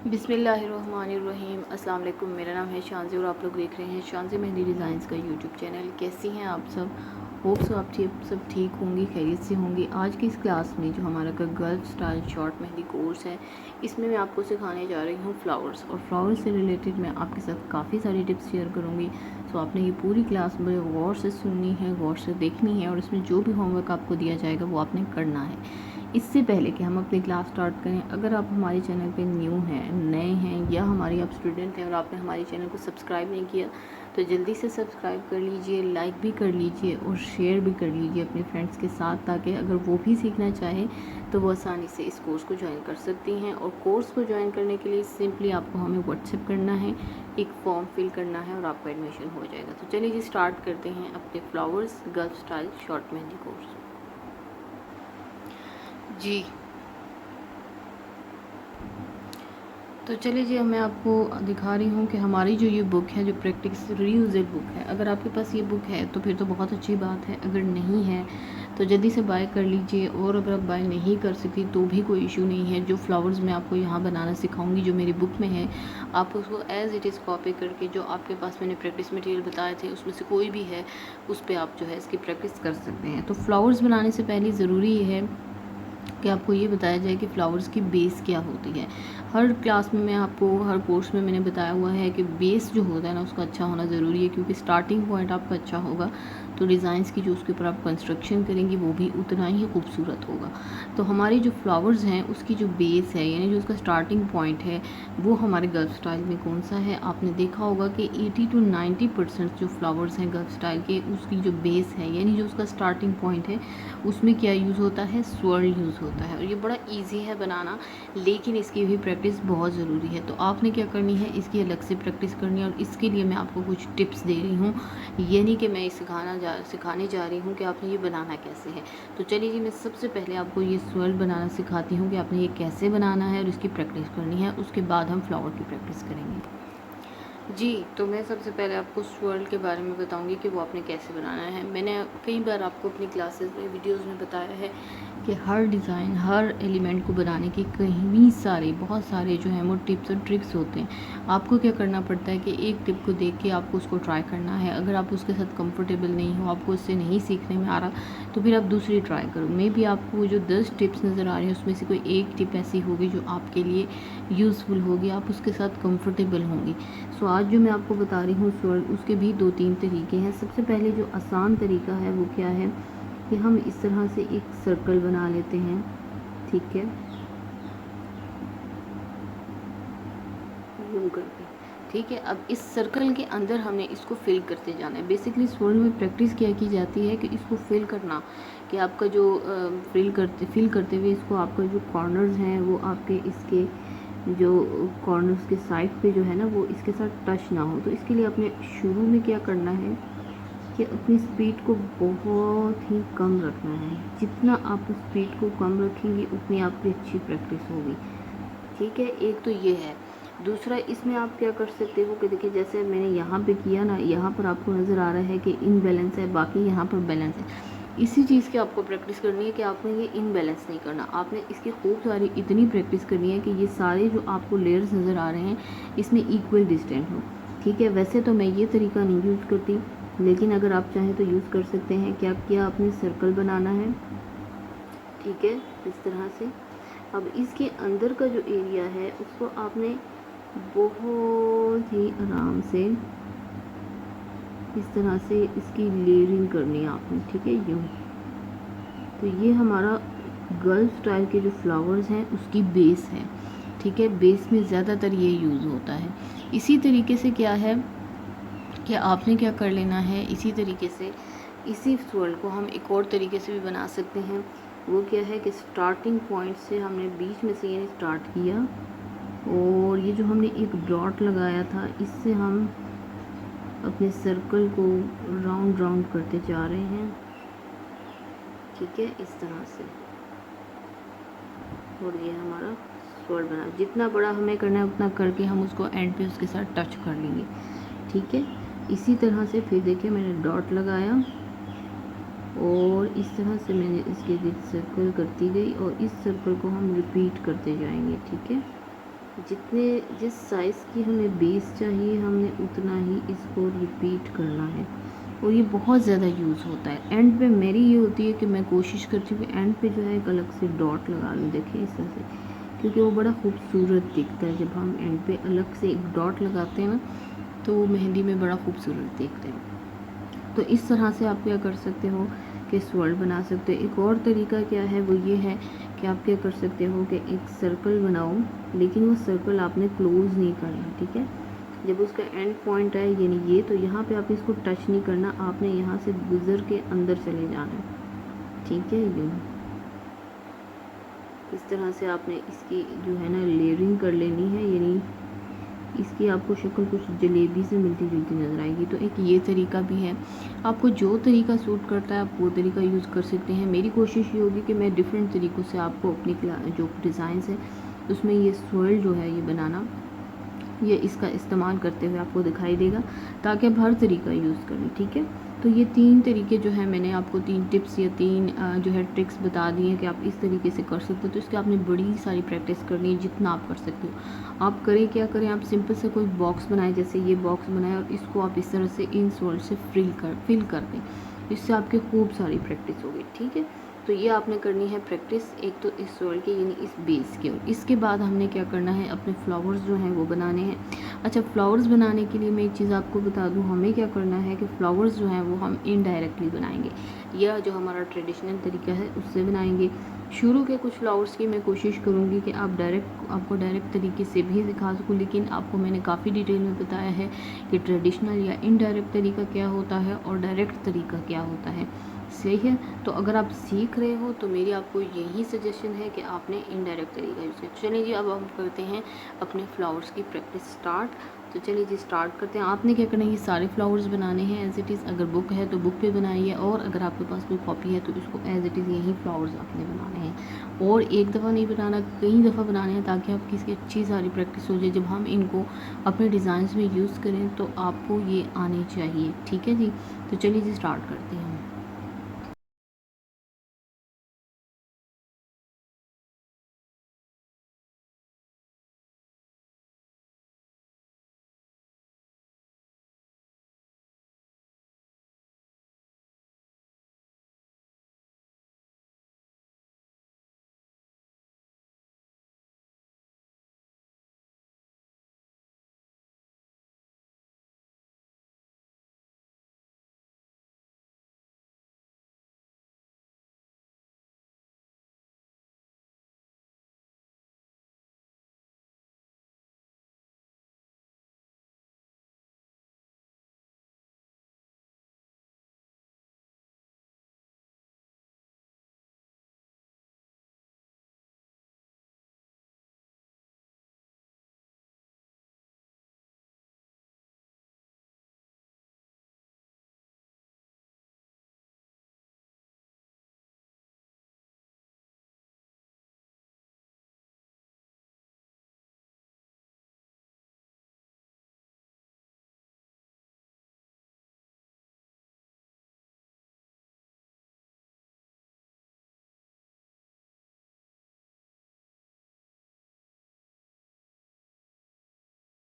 बिस्मिल्लाहिर्रहमानिर्रहीम। अस्सलाम वालेकुम। मेरा नाम है शांजी और आप लोग देख रहे हैं शांजी मेहंदी डिज़ाइंस का यूट्यूब चैनल। कैसी हैं आप सब? होप सो आप सब ठीक होंगी, खैरियत से होंगी। आज की इस क्लास में जो हमारा का girl style short mehndi course है, इसमें मैं आपको सिखाने जा रही हूँ फ्लावर्स, और फ्लावर्स से रिलेटेड मैं आपके साथ काफ़ी सारी टिप्स शेयर करूँगी। सो आपने ये पूरी क्लास बड़े गौर से सुननी है, गौर से देखनी है, और इसमें जो भी होमवर्क आपको दिया जाएगा वो आपने करना है। इससे पहले कि हम अपनी क्लास स्टार्ट करें, अगर आप हमारे चैनल पे न्यू हैं, नए हैं, या हमारे आप स्टूडेंट हैं और आपने हमारे चैनल को सब्सक्राइब नहीं किया, तो जल्दी से सब्सक्राइब कर लीजिए, लाइक भी कर लीजिए और शेयर भी कर लीजिए अपने फ्रेंड्स के साथ, ताकि अगर वो भी सीखना चाहें तो वो आसानी से इस कोर्स को ज्वाइन कर सकती हैं। और कोर्स को ज्वाइन करने के लिए सिंपली आपको हमें व्हाट्सएप करना है, एक फॉर्म फिल करना है और आपका एडमिशन हो जाएगा। तो चलिए जी स्टार्ट करते हैं अपने flowers girl style short mehndi course जी। तो चलिए जी, मैं आपको दिखा रही हूँ कि हमारी जो ये बुक है, जो प्रैक्टिस रीयूजेड बुक है, अगर आपके पास ये बुक है तो फिर तो बहुत अच्छी बात है। अगर नहीं है तो जल्दी से बाय कर लीजिए, और अगर आप बाय नहीं कर सकती तो भी कोई इशू नहीं है। जो फ्लावर्स मैं आपको यहाँ बनाना सिखाऊंगी, जो मेरी बुक में है, आप उसको एज़ इट इज़ कॉपी करके जो आपके पास मैंने प्रैक्टिस मटेरियल बताए थे उसमें से कोई भी है उस पर आप जो है इसकी प्रैक्टिस कर सकते हैं। तो फ्लावर्स बनाने से पहले ज़रूरी ये है कि आपको ये बताया जाए कि फ्लावर्स की बेस क्या होती है। हर क्लास में मैं आपको, हर कोर्स में मैंने बताया हुआ है कि बेस जो होता है ना उसका अच्छा होना ज़रूरी है, क्योंकि स्टार्टिंग पॉइंट आपका अच्छा होगा तो डिज़ाइंस की जो उसके ऊपर आप कंस्ट्रक्शन करेंगी वो भी उतना ही खूबसूरत होगा। तो हमारी जो फ्लावर्स हैं उसकी जो बेस है, यानी जो उसका स्टार्टिंग पॉइंट है, वो हमारे गर्ल स्टाइल में कौन सा है। आपने देखा होगा कि 80 to 90% जो फ्लावर्स हैं गर्ल स्टाइल के, उसकी जो बेस है यानी जो उसका स्टार्टिंग पॉइंट है, उसमें क्या यूज़ होता है, स्वर्ल यूज़ होता है। और ये बड़ा ईजी है बनाना, लेकिन इसकी भी प्रैक्टिस बहुत ज़रूरी है। तो आपने क्या करनी है, इसकी अलग से प्रैक्टिस करनी है, और इसके लिए मैं आपको कुछ टिप्स दे रही हूँ, यानी कि मैं सिखाने जा रही हूँ कि आपने ये बनाना कैसे है। तो चलिए जी, मैं सबसे पहले आपको ये स्वर्ल बनाना सिखाती हूँ कि आपने ये कैसे बनाना है और इसकी प्रैक्टिस करनी है। उसके बाद हम फ्लावर की प्रैक्टिस करेंगे जी। तो मैं सबसे पहले आपको स्वर्ल के बारे में बताऊंगी कि वो आपने कैसे बनाना है। मैंने कई बार आपको अपनी क्लासेस में, वीडियोस में बताया है कि हर डिज़ाइन, हर एलिमेंट को बनाने के कई सारे, बहुत सारे जो हैं वो टिप्स और ट्रिक्स होते हैं। आपको क्या करना पड़ता है कि एक टिप को देख के आपको उसको ट्राई करना है। अगर आप उसके साथ कंफर्टेबल नहीं हो, आपको उससे नहीं सीखने में आ रहा, तो फिर आप दूसरी ट्राई करो। मे बी आपको जो 10 टिप्स नज़र आ रही हैं उसमें से कोई एक टिप ऐसी होगी जो आपके लिए यूज़फुल होगी, आप उसके साथ कंफर्टेबल होंगी। सो आज जो मैं आपको बता रही हूँ स्वर्ल, उसके भी 2-3 तरीके हैं। सबसे पहले जो आसान तरीका है वो क्या है कि हम इस तरह से एक सर्कल बना लेते हैं, ठीक है, यूँ करके, ठीक है। अब इस सर्कल के अंदर हमने इसको फिल करते जाना है। बेसिकली स्वर्ल में प्रैक्टिस क्या की जाती है कि इसको फिल करना, कि आपका जो फिल करते हुए इसको, आपका जो कॉर्नर्स हैं वो आपके इसके जो कॉर्नर्स के साइड पे जो है ना वो इसके साथ टच ना हो। तो इसके लिए अपने शुरू में क्या करना है कि अपनी स्पीड को बहुत ही कम रखना है। जितना आप स्पीड को कम रखेंगे उतनी आपकी अच्छी प्रैक्टिस होगी, ठीक है। एक तो ये है। दूसरा, इसमें आप क्या कर सकते हो कि देखिए जैसे मैंने यहाँ पे किया ना, यहाँ पर आपको नज़र आ रहा है कि इनबैलेंस है, बाकी यहाँ पर बैलेंस है। इसी चीज़ की आपको प्रैक्टिस करनी है कि आपने ये इनबैलेंस नहीं करना। आपने इसकी खूब सारी इतनी प्रैक्टिस करनी है कि ये सारे जो आपको लेयर्स नज़र आ रहे हैं इसमें इक्वल डिस्टेंट हो, ठीक है। वैसे तो मैं ये तरीका नहीं यूज़ करती, लेकिन अगर आप चाहें तो यूज़ कर सकते हैं। क्या किया आपने, सर्कल बनाना है, ठीक है, इस तरह से। अब इसके अंदर का जो एरिया है उसको आपने बहुत ही आराम से इस तरह से इसकी लेयरिंग करनी है आपने, ठीक है, यूँ। तो ये हमारा गर्ल स्टाइल के जो फ्लावर्स हैं उसकी बेस है, ठीक है। बेस में ज़्यादातर ये यूज़ होता है। इसी तरीके से क्या है कि आपने क्या कर लेना है, इसी तरीके से इसी स्वर्ल को हम एक और तरीके से भी बना सकते हैं। वो क्या है कि स्टार्टिंग पॉइंट से हमने बीच में से ये स्टार्ट किया, और ये जो हमने एक डॉट लगाया था इससे हम अपने सर्कल को राउंड राउंड करते जा रहे हैं, ठीक है, इस तरह से। और ये हमारा स्वर्ल बना। जितना बड़ा हमें करना है उतना करके हम उसको एंड पे उसके साथ टच कर लेंगे, ठीक है। इसी तरह से फिर देखिए मैंने डॉट लगाया और इस तरह से मैंने इसके सर्कल करती गई, और इस सर्कल को हम रिपीट करते जाएंगे, ठीक है। जिस साइज़ की हमें बेस चाहिए हमने उतना ही इसको रिपीट करना है, और ये बहुत ज़्यादा यूज़ होता है। एंड पे मेरी ये होती है कि मैं कोशिश करती हूँ कि एंड पे जो है एक अलग से डॉट लगा लूँ, देखिए इस तरह से, क्योंकि वो बड़ा खूबसूरत दिखता है। जब हम एंड पे अलग से एक डॉट लगाते हैं ना, तो वो मेहंदी में बड़ा खूबसूरत दिखते हैं। तो इस तरह से आप क्या कर सकते हो कि स्वर्ल बना सकते हो। एक और तरीका क्या है, वो ये है कि आप क्या कर सकते हो कि एक सर्कल बनाओ, लेकिन वो सर्कल आपने क्लोज़ नहीं करना, ठीक है। जब उसका एंड पॉइंट आए यानी ये, तो यहाँ पे आपने इसको टच नहीं करना, आपने यहाँ से गुजर के अंदर चले जाना है, ठीक है। यूँ इस तरह से आपने इसकी जो है ना लेयरिंग कर लेनी है, यानी इसकी आपको शक्ल कुछ जलेबी से मिलती जुलती नज़र आएगी। तो एक ये तरीका भी है, आपको जो तरीका सूट करता है आप वो तरीका यूज़ कर सकते हैं। मेरी कोशिश ये होगी कि मैं डिफरेंट तरीक़ों से आपको अपनी जो डिज़ाइंस है उसमें ये स्वर्ल जो है ये बनाना, ये इसका इस्तेमाल करते हुए आपको दिखाई देगा, ताकि आप हर तरीका यूज़ करें, ठीक है। तो ये 3 तरीके जो है, मैंने आपको 3 टिप्स या 3 जो है ट्रिक्स बता दी हैं कि आप इस तरीके से कर सकते हो। तो इसकी आपने बड़ी सारी प्रैक्टिस करनी है, जितना आप कर सकते हो। आप करें क्या करें, आप सिंपल से कोई बॉक्स बनाएं, जैसे ये बॉक्स बनाएं, और इसको आप इस तरह से इन स्वर्ल से फिल कर दें। इससे आपकी खूब सारी प्रैक्टिस होगी, ठीक है। तो ये आपने करनी है प्रैक्टिस, एक तो इस स्वर्ल की यानी इस बेस की, और इसके बाद हमने क्या करना है, अपने फ्लावर्स जो हैं वो बनाने हैं। अच्छा, फ्लावर्स बनाने के लिए मैं एक चीज़ आपको बता दूं, हमें क्या करना है कि फ्लावर्स जो हैं वो हम इनडायरेक्टली बनाएंगे, या जो हमारा ट्रेडिशनल तरीका है उससे बनाएंगे। शुरू के कुछ फ्लावर्स की मैं कोशिश करूँगी कि आपको डायरेक्ट तरीके से भी सिखा सकूँ, लेकिन आपको मैंने काफ़ी डिटेल में बताया है कि ट्रेडिशनल या इनडायरेक्ट तरीका क्या होता है और डायरेक्ट तरीका क्या होता है, सही है। तो अगर आप सीख रहे हो तो मेरी आपको यही सजेशन है कि आपने इनडायरेक्ट तरीका यूज़ किया। चलिए जी, अब हम करते हैं अपने फ्लावर्स की प्रैक्टिस स्टार्ट। तो चलिए जी स्टार्ट करते हैं। आपने क्या करना है, ये सारे फ्लावर्स बनाने हैं एज इट इज़। अगर बुक है तो बुक पे बनाइए, और अगर आपके पास कोई कॉपी है तो इसको एज इट इज़ यही फ्लावर्स आपने बनाने हैं, और एक दफ़ा नहीं बनाना, कई दफ़ा बनाने हैं, ताकि आपकी इसकी अच्छी सारी प्रैक्टिस हो जाए। जब हम इनको अपने डिज़ाइंस में यूज़ करें तो आपको ये आने चाहिए, ठीक है जी। तो चलिए जी स्टार्ट करते हैं।